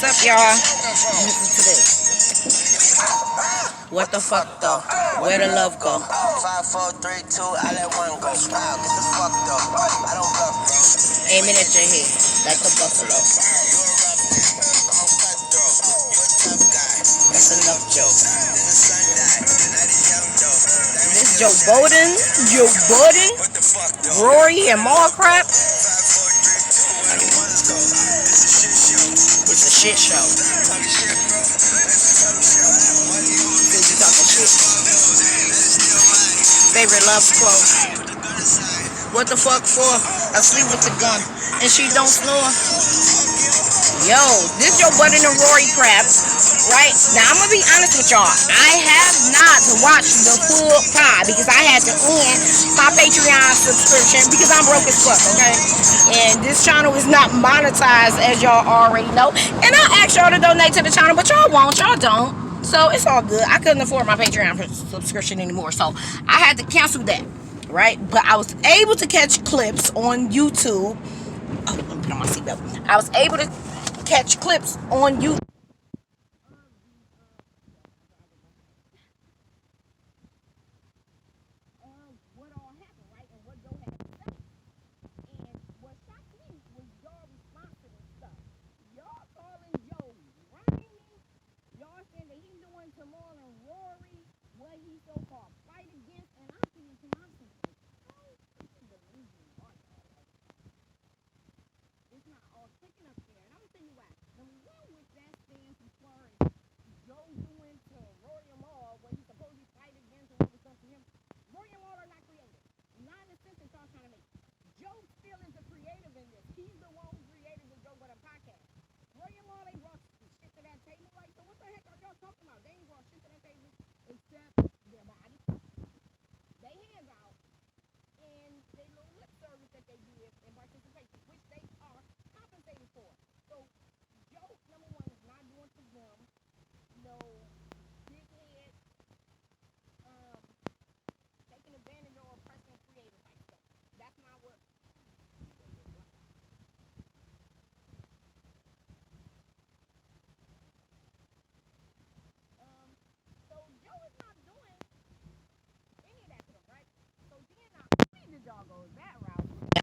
What's up, y'all? Listen to this. What the fuck though? Where the love go? 5, 4, 3, 2, I let one go. Wow, get the fuck though. I don't go. Aiming at your head like a buffalo. That's enough joke. This Joe Budden, Rory and Mal crap. It's a shit show. Favorite love quote. What the fuck for? I sleep with the gun and she don't snore. Yo, this Joe Budden and Rory crap. Right? Now I'm gonna be honest with y'all. I have not watched the full pod because I had to end my Patreon subscription because I'm broke as fuck, okay? And this channel is not monetized, as y'all already know. And I asked y'all to donate to the channel, but y'all won't, y'all don't. So it's all good. I couldn't afford my Patreon subscription anymore, so I had to cancel that, right? But I was able to catch clips on YouTube. Oh, let me put on my seatbelt. I was able to catch clips on YouTube. To Mal and Rory, what he so-called fight against, and I'm thinking to myself, how is the reason why it's not all clicking up there? And I'm gonna tell you why. Number one, with that stance as far as Joe doing to Rory and Mal, what he supposedly fight against and what was done to him, Rory and Mal are not creative. Not in the sense that y'all trying to make. Joe still is the creative in this. He's the one who created the Joe Budden podcast. Rory and Mal, they brought shit to that table. Like, so what the heck are y'all talking about? They ain't brought shit to that table except their body, they hands out, and they little lip service that they give in participation, which they are compensated for. So Joe, number one, is not doing for them no big head, taking advantage of oppressing creative type stuff. That's not what.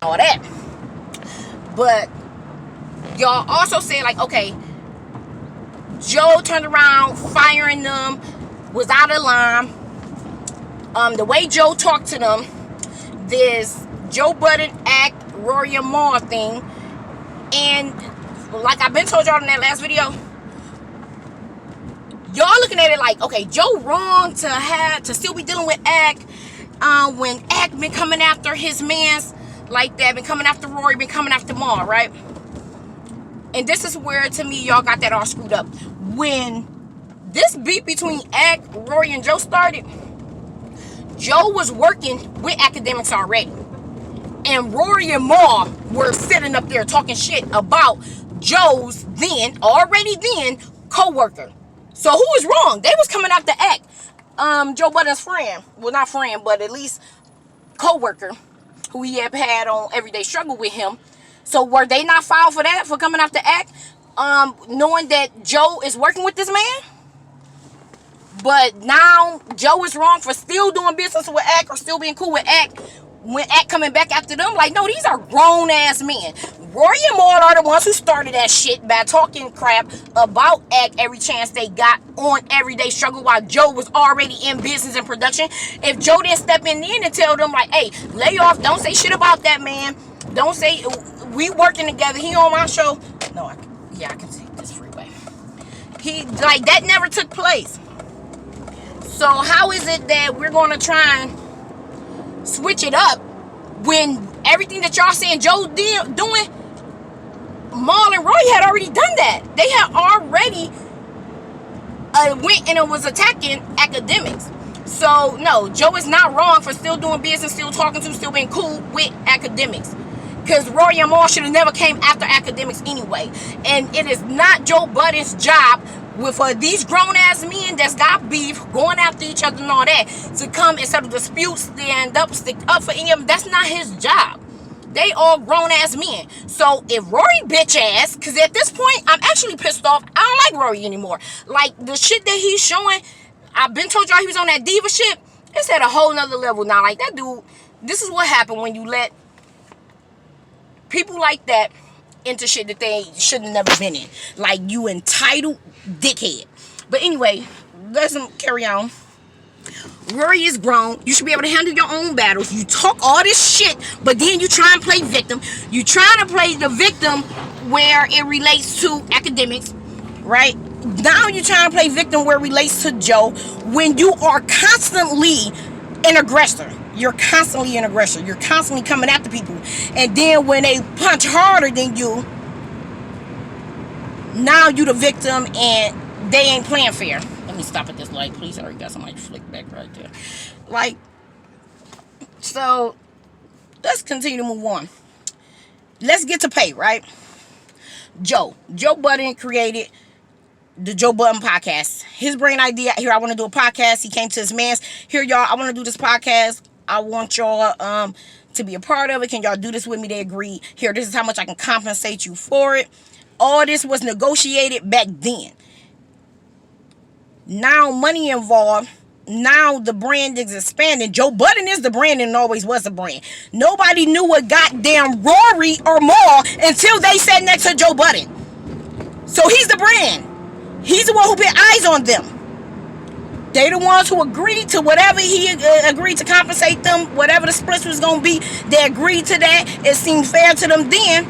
All that, but y'all also said like, okay, Joe turned around firing them, was out of line. The way Joe talked to them, this Joe Budden act Rory and Mal thing, and like I've been told y'all in that last video, y'all looking at it like, okay, Joe wrong to still be dealing with act when act been coming after his mans like that, been coming after Rory, been coming after Mal, right? And this is where, to me, y'all got that all screwed up. When this beef between Ack, Rory, and Joe started, Joe was working with academics already. And Rory and Mal were sitting up there talking shit about Joe's already then, co-worker. So who was wrong? They was coming after Ack, Joe Budden's friend. Well, not friend, but at least co-worker, who he had on Everyday Struggle with him. So were they not filed for that, for coming after Ack, knowing that Joe is working with this man? But now Joe is wrong for still doing business with Ack or still being cool with Ack when Ack coming back after them. Like, no, these are grown ass men. Rory and Mal are the ones who started that shit by talking crap about Ack every chance they got on Everyday Struggle while Joe was already in business and production. If Joe didn't step in and tell them like, hey, lay off, don't say shit about that man, don't say we working together, he on my show. No, I can take this freeway. He, like, that never took place. So how is it that we're going to try and switch it up when everything that y'all saying Joe doing, Mal and Roy had already done that. They had already went and it was attacking academics. So no, Joe is not wrong for still doing business, still talking to, still being cool with academics. Because Rory and Mal should have never came after academics anyway. And it is not Joe Budden's job with these grown-ass men that's got beef, going after each other and all that, to come and settle disputes, stand up, stick up for any of them. That's not his job. They all grown-ass men. So if Rory bitch ass, because at this point, I'm actually pissed off. I don't like Rory anymore. Like, the shit that he's showing, I've been told y'all he was on that diva shit. It's at a whole nother level now. Like, that dude, this is what happened when you let people like that into shit that they should have never been in. Like, you entitled dickhead. But anyway, let's carry on. Rory is grown. You should be able to handle your own battles. You talk all this shit, but then you try and play victim. You try to play the victim where it relates to academics, right? Now you try to play victim where it relates to Joe, when you are constantly an aggressor. You're constantly an aggressor. You're constantly coming after people. And then when they punch harder than you, now you the victim and they ain't playing fair. Let me stop at this light, please. I already got somebody flick back right there. Like, so let's continue to move on. Let's get to pay, right? Joe Budden created the Joe Budden podcast. His brain idea, here, I want to do a podcast. He came to his man's, here, y'all, I want to do this podcast. I want y'all to be a part of it. Can y'all do this with me? They agreed. Here, this is how much I can compensate you for it. All this was negotiated back then. Now money involved. Now the brand is expanding. Joe Budden is the brand and always was the brand. Nobody knew what goddamn Rory or Mal until they sat next to Joe Budden. So he's the brand. He's the one who put eyes on them. They the ones who agreed to whatever he agreed to compensate them, whatever the splits was going to be. They agreed to that. It seemed fair to them then.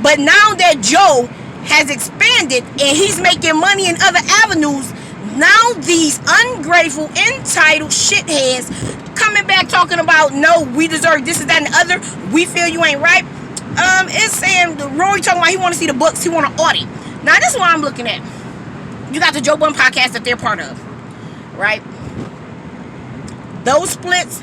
But now that Joe has expanded and he's making money in other avenues, now these ungrateful, entitled shitheads coming back talking about, no, we deserve this, is that, and the other. We feel you ain't right. It's saying Rory talking about he want to see the books. He want to audit. Now this is what I'm looking at. You got the Joe Budden podcast that they're part of, right? Those splits,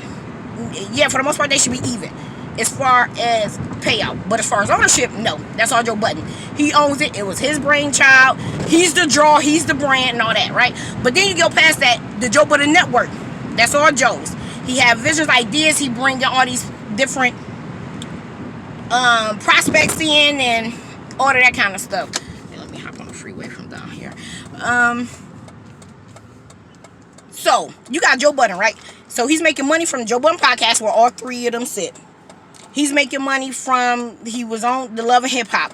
yeah, for the most part, they should be even as far as payout. But as far as ownership, no. That's all Joe Budden. He owns it. It was his brainchild. He's the draw. He's the brand and all that, right? But then you go past that, the Joe Budden network. That's all Joe's. He have visions, ideas. He bring in all these different prospects in and all of that kind of stuff. Let me hop on the freeway from down here. So you got Joe Budden, right? So he's making money from the Joe Budden podcast where all three of them sit. He's making money from, he was on the Love and Hip Hop.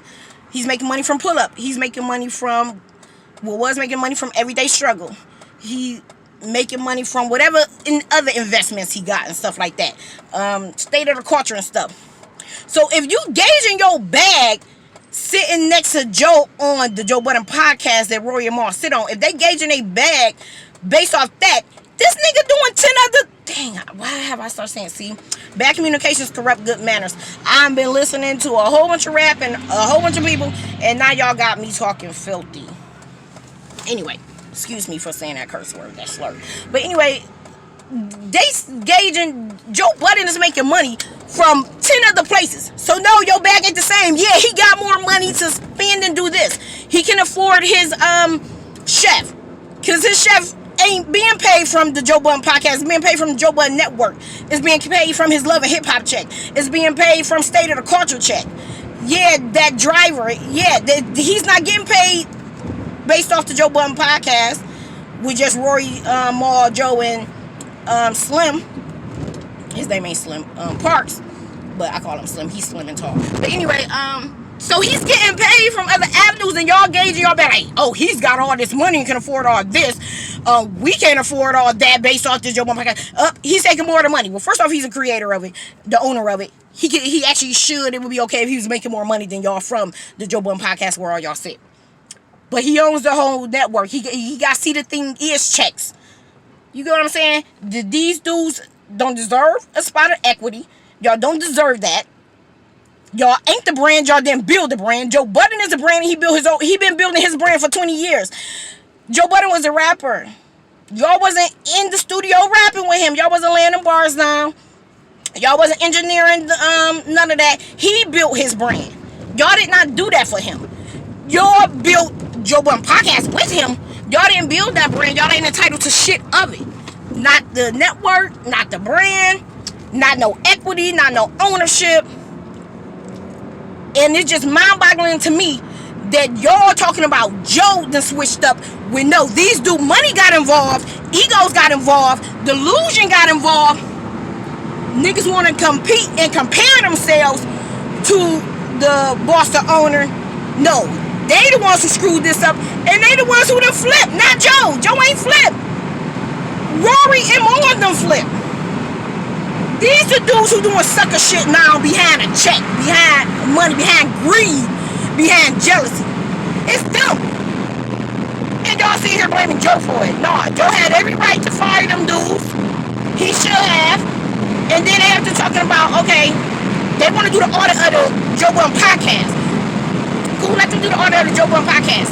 He's making money from Pull Up. He's making money from, was making money from Everyday Struggle. He making money from whatever in other investments he got and stuff like that. State of the Culture and stuff. So if you gauge in your bag sitting next to Joe on the Joe Budden podcast that Rory and Mal sit on, if they gauge in a bag based off that, this nigga doing 10 other... Dang, why have I started saying, see? Bad communications corrupt good manners. I've been listening to a whole bunch of rap and a whole bunch of people, and now y'all got me talking filthy. Anyway, excuse me for saying that curse word, that slur. But anyway, they gauging Joe Budden is making money from 10 other places. So no, your bag ain't the same. Yeah, he got more money to spend and do this. He can afford his chef. Because his chef ain't being paid from the Joe Budden podcast. It's being paid from the Joe Budden network. It's being paid from his Love and Hip Hop check. It's being paid from State of the Culture check. Yeah, that driver, yeah, he's not getting paid based off the Joe Budden podcast with just Rory, Mal, Joe, and Slim. His name ain't Slim, Parks, but I call him Slim. He's slim and tall. But anyway, so he's getting paid from other avenues, and y'all gauging y'all back like, oh, he's got all this money and can afford all this. We can't afford all that based off this Joe Budden podcast. He's taking more of the money. Well, first off, he's a creator of it, the owner of it. He actually should. It would be okay if he was making more money than y'all from the Joe Budden podcast where all y'all sit. But he owns the whole network. He got see the thing is checks. You get what I'm saying? These dudes don't deserve a spot of equity. Y'all don't deserve that. Y'all ain't the brand. Y'all didn't build the brand. Joe Budden is a brand. And he built his own. He been building his brand for 20 years. Joe Budden was a rapper. Y'all wasn't in the studio rapping with him. Y'all wasn't laying them bars down. Y'all wasn't engineering none of that. He built his brand. Y'all did not do that for him. Y'all built Joe Budden podcast with him. Y'all didn't build that brand. Y'all ain't entitled to shit of it. Not the network, not the brand, not no equity, not no ownership. And it's just mind-boggling to me that y'all talking about Joe done switched up when no, these dudes, money got involved, egos got involved, delusion got involved. Niggas want to compete and compare themselves to the boss, the owner. No, they the ones who screwed this up, and they the ones who done flipped, not Joe. Joe ain't flipped. Rory and Mal done flipped. These are dudes who doing sucker shit now behind a check, behind money, behind greed, behind jealousy. It's dumb. And y'all sit here blaming Joe for it. No, Joe had every right to fire them dudes. He should have. And then after talking about, okay, they want to do the audit of the Joe Budden podcast. Cool, let them do the audit of the Joe Budden podcast.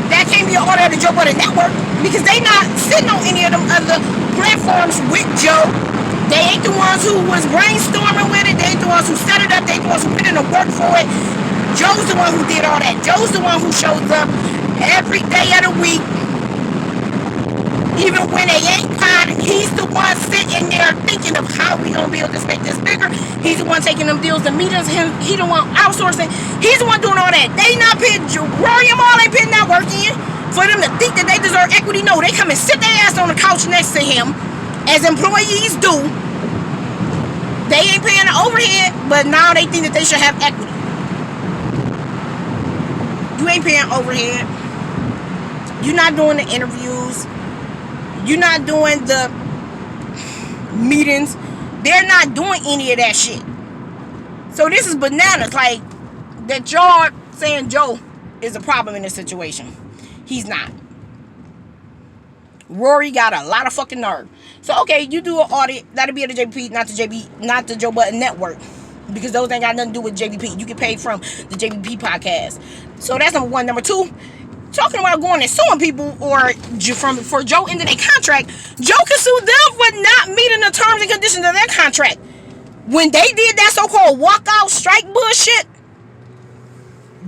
That can't be an audit of the Joe Budden network because they not sitting on any of them other platforms with Joe. They ain't the ones who was brainstorming with it. They ain't the ones who set it up. They ain't the ones who put in the work for it. Joe's the one who did all that. Joe's the one who shows up every day of the week. Even when they ain't potting, he's the one sitting there thinking of how we gonna be able to make this bigger. He's the one taking them deals, the meetings. He the one outsourcing. He's the one doing all that. They not putting Rory and Mal ain't putting that work in for them to think that they deserve equity. No, they come and sit their ass on the couch next to him, as employees do. They ain't paying the overhead, but now they think that they should have equity. You ain't paying overhead. You're not doing the interviews. You're not doing the meetings. They're not doing any of that shit. So this is bananas. Like, that y'all saying Joe is a problem in this situation. He's not. Rory got a lot of fucking nerve. So okay, you do an audit, that'll be at the JVP, not the Joe Budden network, because those ain't got nothing to do with JVP. You get paid from the JVP podcast. So that's number one. Number two, talking about going and suing people or for Joe ending their contract, Joe can sue them for not meeting the terms and conditions of their contract. When they did that so-called walkout strike bullshit,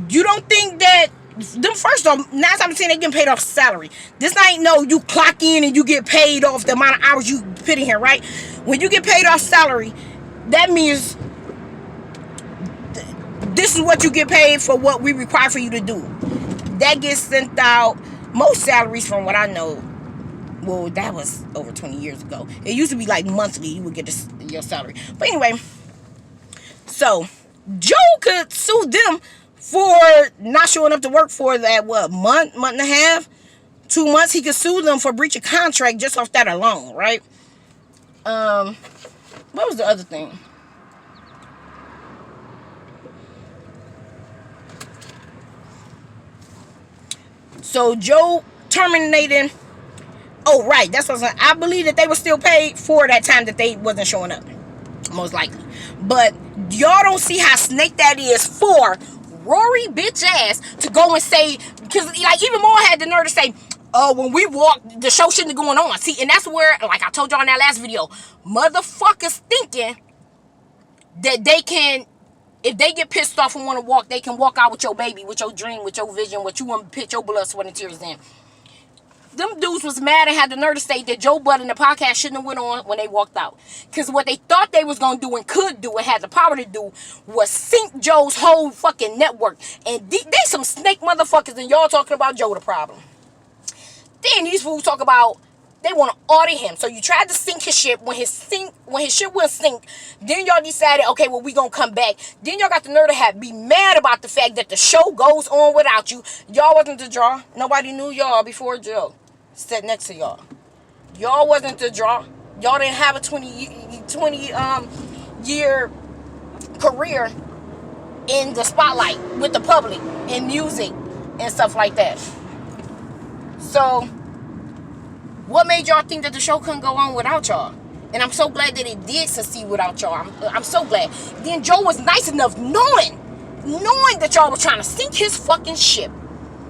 you don't think that them, first off, 9 times out of 10 they getting paid off salary. This ain't no you clock in and you get paid off the amount of hours you put in here, right? When you get paid off salary, that means this is what you get paid for what we require for you to do. That gets sent out. Most salaries, from what I know, well, that was over 20 years ago. It used to be like monthly you would get your salary. But anyway, so Joe could sue them for not showing up to work for that, month and a half, 2 months. He could sue them for breach of contract just off that alone, right? What was the other thing? So Joe terminated. Oh, right. That's what I'm saying. I believe that they were still paid for that time that they wasn't showing up, most likely. But y'all don't see how snake that is for Rory bitch ass to go and say, because like even Mal had the nerve to say, oh, when we walked, the show shouldn't be going on. See, and that's where, like I told y'all in that last video, motherfuckers thinking that they can, if they get pissed off and want to walk, they can walk out with your baby, with your dream, with your vision, what you want to put your blood, sweat, and tears in. Them dudes was mad and had the nerve to say that Joe Budden, the podcast, shouldn't have went on when they walked out. Because what they thought they was going to do and could do and had the power to do was sink Joe's whole fucking network. And they some snake motherfuckers, and y'all talking about Joe the problem. Then these fools talk about they want to audit him. So you tried to sink his ship. When his ship wouldn't sink, then y'all decided, okay, well, we going to come back. Then y'all got the nerve to be mad about the fact that the show goes on without you. Y'all wasn't the draw. Nobody knew y'all before Joe sat next to y'all. Y'all wasn't the draw. Y'all didn't have a 20 year career in the spotlight with the public in music and stuff like that. So what made y'all think that the show couldn't go on without y'all? And I'm so glad that it did succeed without y'all. I'm so glad. Then Joe was nice enough, knowing that y'all were trying to sink his fucking ship.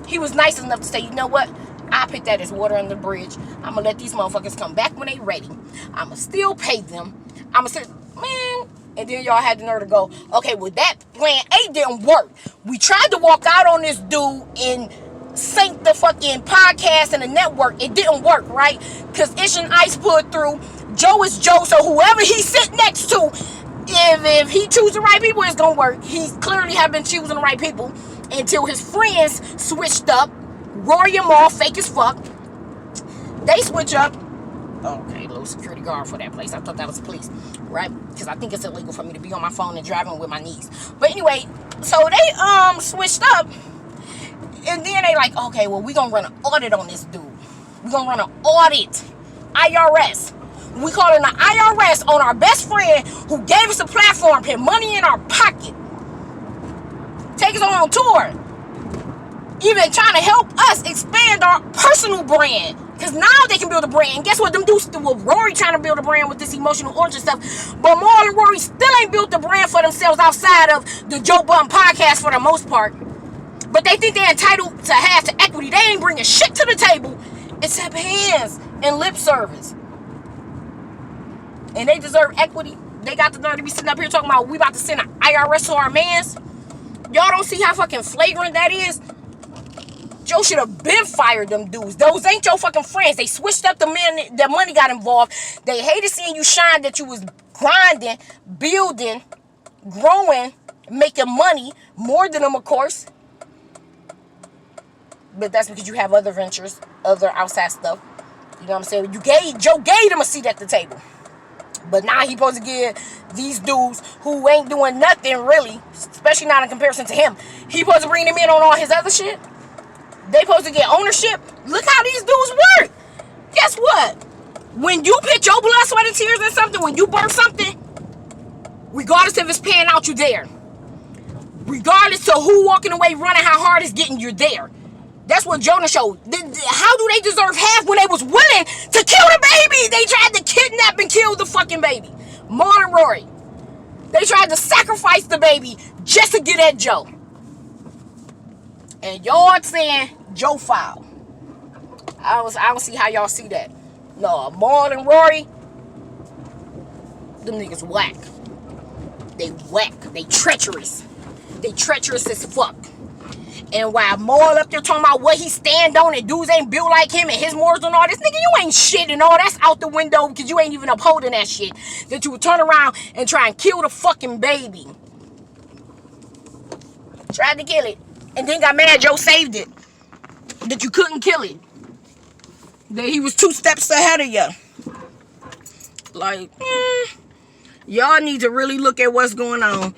He was nice enough to say, you know what? I put that as water under the bridge. I'm going to let these motherfuckers come back when they ready. I'm going to still pay them. I'm going to say, man. And then y'all had the nerve to go, okay, well, that plan A didn't work. We tried to walk out on this dude and sink the fucking podcast and the network. It didn't work, right? Because Ish and Ice pulled through. Joe is Joe, so whoever he sit next to if he chooses the right people, it's gonna work. He clearly have been choosing the right people until his friends switched up. Rory and Mal, fake as fuck. They switch up. Okay, little security guard for that place. I thought that was police, right? Because I think it's illegal for me to be on my phone and driving with my niece. But anyway, so they switched up, and then they like, okay, well, we gonna run an audit on this dude. We gonna run an audit, IRS. We calling the IRS on our best friend who gave us a platform, put money in our pocket, take us on tour, even trying to help us expand our personal brand. Because now they can build a brand. And guess what? Them dudes, well, Rory trying to build a brand with this emotional origin stuff. But Mal and Rory still ain't built the brand for themselves outside of the Joe Budden podcast for the most part. But they think they're entitled to have to equity. They ain't bringing shit to the table except hands and lip service. And they deserve equity. They got the nerve to be sitting up here talking about we about to send an IRS to our mans. Y'all don't see how fucking flagrant that is? Joe should have been fired them dudes. Those ain't your fucking friends. They switched up the men. Their money got involved. They hated seeing you shine, that you was grinding, building, growing, making money. More than them, of course. But that's because you have other ventures, other outside stuff. You know what I'm saying? Joe gave them a seat at the table. But now he supposed to give these dudes who ain't doing nothing really, especially not in comparison to him, he supposed to bring them in on all his other shit. They supposed to get ownership. Look how these dudes work. Guess what? When you put your blood, sweat, and tears in something, when you burn something, regardless if it's paying out, you there. Regardless of who walking away running, how hard it's getting, you're there. That's what Jonah showed. How do they deserve half when they was willing to kill the baby? They tried to kidnap and kill the fucking baby. Mal and Rory. They tried to sacrifice the baby just to get at Joe. And y'all saying Joe foul. I don't see how y'all see that. No, Mal and Rory, them niggas whack. They whack. They treacherous. They treacherous as fuck. And while Mal up there talking about what he stand on and dudes ain't built like him and his morals and all this, nigga, you ain't shit and all that's out the window because you ain't even upholding that shit. That you would turn around and try and kill the fucking baby. Tried to kill it. And then got mad Joe saved it. That you couldn't kill it. That he was 2 steps ahead of you. Like, y'all need to really look at what's going on.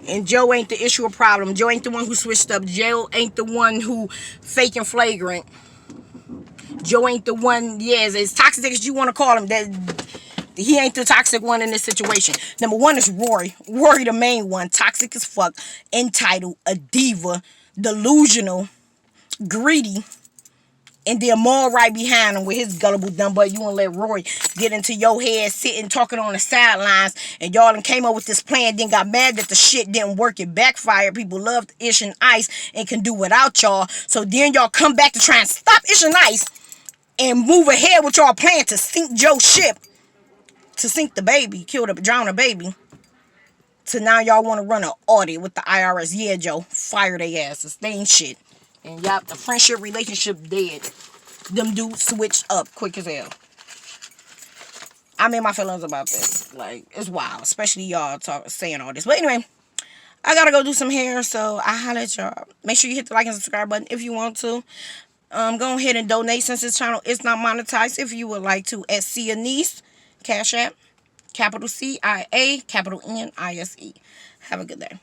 And Joe ain't the issue or problem. Joe ain't the one who switched up. Joe ain't the one who fake and flagrant. Joe ain't the one, as toxic as you want to call him, that he ain't the toxic one in this situation. Number one is Rory. Rory the main one. Toxic as fuck. Entitled. A diva. Delusional. Greedy. And then Mal right behind him with his gullible dumb butt. You want to let Rory get into your head, sitting, talking on the sidelines. And y'all done came up with this plan, then got mad that the shit didn't work. It backfired. People loved Ish and Ice and can do without y'all. So then y'all come back to try and stop Ish and Ice and move ahead with y'all plan to sink Joe's ship. To sink the baby, drown the baby. So now y'all want to run an audit with the IRS. Yeah, Joe, fire their asses. They ain't shit. And y'all, the friendship relationship dead. Them dudes switched up quick as hell. I'm in my feelings about this. Like, it's wild. Especially y'all saying all this. But anyway, I gotta go do some hair. So I holla at y'all. Make sure you hit the like and subscribe button if you want to. Go ahead and donate since this channel is not monetized. If you would like to. At Cia Niece. Cash App. Capital CIA. Capital NISE. Have a good day.